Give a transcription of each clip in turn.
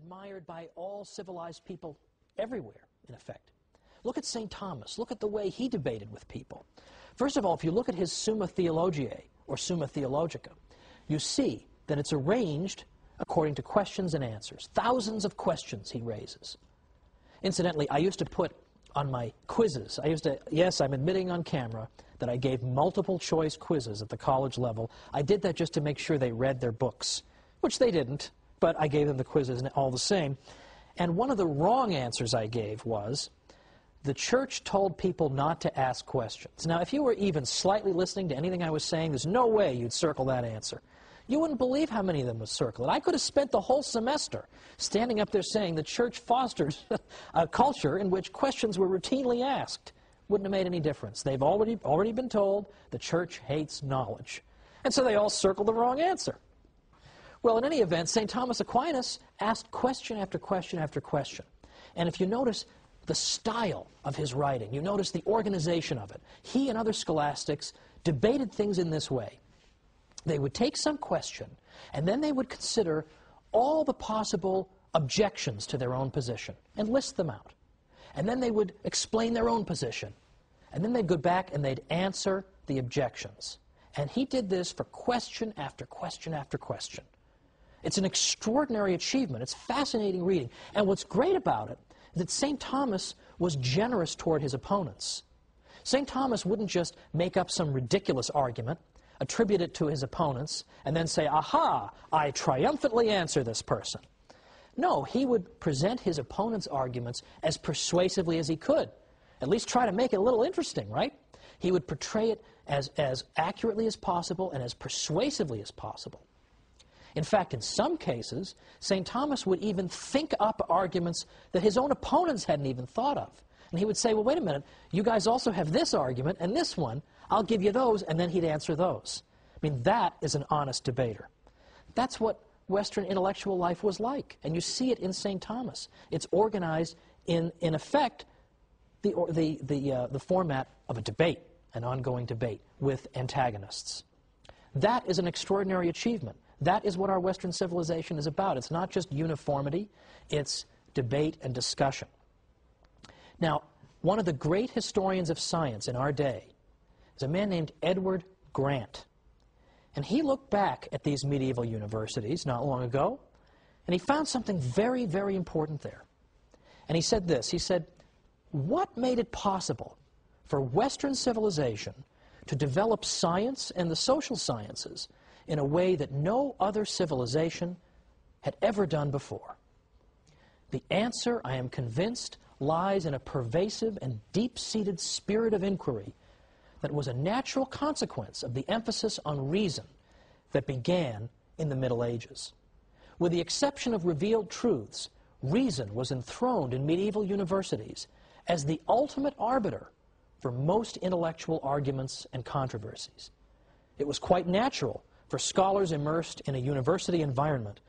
admired by all civilized people everywhere, in effect. Look at St. Thomas. Look at the way he debated with people. First of all, if you look at his Summa Theologiae, or Summa Theologica, you see that it's arranged according to questions and answers. Thousands of questions he raises. Incidentally, I used to put on my quizzes, yes, I'm admitting on camera that I gave multiple choice quizzes at the college level. I did that just to make sure they read their books, which they didn't, but I gave them the quizzes all the same. And one of the wrong answers I gave was, the church told people not to ask questions. Now, if you were even slightly listening to anything I was saying, there's no way you'd circle that answer. You wouldn't believe how many of them would circle it. I could have spent the whole semester standing up there saying the church fosters a culture in which questions were routinely asked. Wouldn't have made any difference. They've already been told the church hates knowledge. And so they all circled the wrong answer. Well, in any event, St. Thomas Aquinas asked question after question after question. And if you notice the style of his writing, you notice the organization of it. He and other scholastics debated things in this way. They would take some question, and then they would consider all the possible objections to their own position and list them out. And then they would explain their own position. And then they'd go back and they'd answer the objections. And he did this for question after question after question. It's an extraordinary achievement. It's fascinating reading. And what's great about it is that St. Thomas was generous toward his opponents. St. Thomas wouldn't just make up some ridiculous argument, attribute it to his opponents, and then say, aha, I triumphantly answer this person. No, he would present his opponent's arguments as persuasively as he could. At least try to make it a little interesting, right? He would portray it as accurately as possible and as persuasively as possible. In fact, in some cases, St. Thomas would even think up arguments that his own opponents hadn't even thought of. And he would say, well, wait a minute, you guys also have this argument and this one. I'll give you those, and then he'd answer those. I mean, that is an honest debater. That's what Western intellectual life was like, and you see it in St. Thomas. It's organized in effect, the format of a debate, an ongoing debate with antagonists. That is an extraordinary achievement. That is what our Western civilization is about. It's not just uniformity, it's debate and discussion. Now, one of the great historians of science in our day is a man named Edward Grant. And he looked back at these medieval universities not long ago, and he found something very, very important there. And he said this, he said, what made it possible for Western civilization to develop science and the social sciences in a way that no other civilization had ever done before? The answer, I am convinced, lies in a pervasive and deep-seated spirit of inquiry that was a natural consequence of the emphasis on reason that began in the Middle Ages. With the exception of revealed truths, reason was enthroned in medieval universities as the ultimate arbiter for most intellectual arguments and controversies. It was quite natural for scholars immersed in a university environment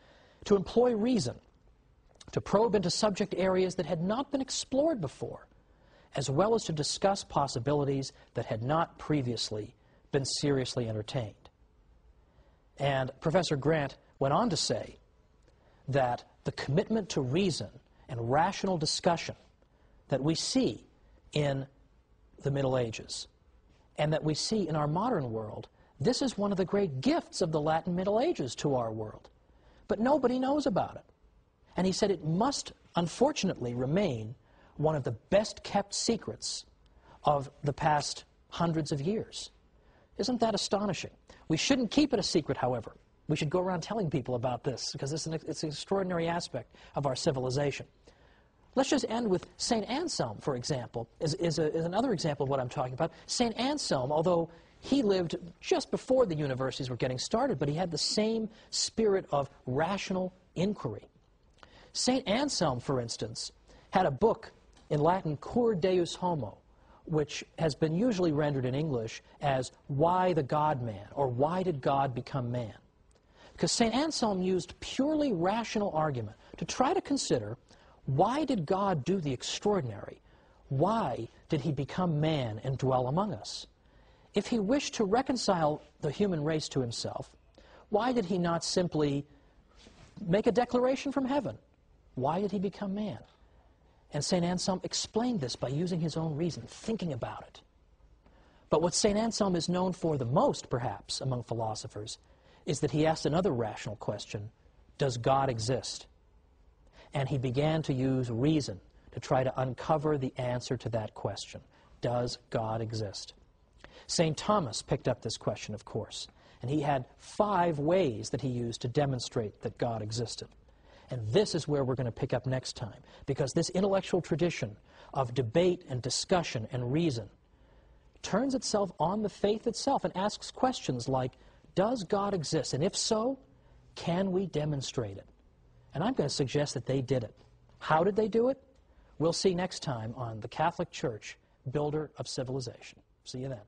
to employ reason, to probe into subject areas that had not been explored before, as well as to discuss possibilities that had not previously been seriously entertained. And Professor Grant went on to say that the commitment to reason and rational discussion that we see in the Middle Ages and that we see in our modern world, this is one of the great gifts of the Latin Middle Ages to our world. But nobody knows about it. And he said it must, unfortunately, remain one of the best-kept secrets of the past hundreds of years. Isn't that astonishing? We shouldn't keep it a secret, however. We should go around telling people about this, because it's an extraordinary aspect of our civilization. Let's just end with St. Anselm, for example, is another example of what I'm talking about. St. Anselm, although he lived just before the universities were getting started, but he had the same spirit of rational inquiry. St. Anselm, for instance, had a book in Latin, Cur Deus Homo, which has been usually rendered in English as Why the God-Man, or Why Did God Become Man? Because St. Anselm used purely rational argument to try to consider, why did God do the extraordinary? Why did he become man and dwell among us? If he wished to reconcile the human race to himself, why did he not simply make a declaration from heaven? Why did he become man? And St. Anselm explained this by using his own reason, thinking about it. But what St. Anselm is known for the most, perhaps, among philosophers, is that he asked another rational question: does God exist? And he began to use reason to try to uncover the answer to that question. Does God exist? St. Thomas picked up this question, of course, and he had 5 ways that he used to demonstrate that God existed. And this is where we're going to pick up next time, because this intellectual tradition of debate and discussion and reason turns itself on the faith itself and asks questions like, does God exist? And if so, can we demonstrate it? And I'm going to suggest that they did it. How did they do it? We'll see next time on The Catholic Church, Builder of Civilization. See you then.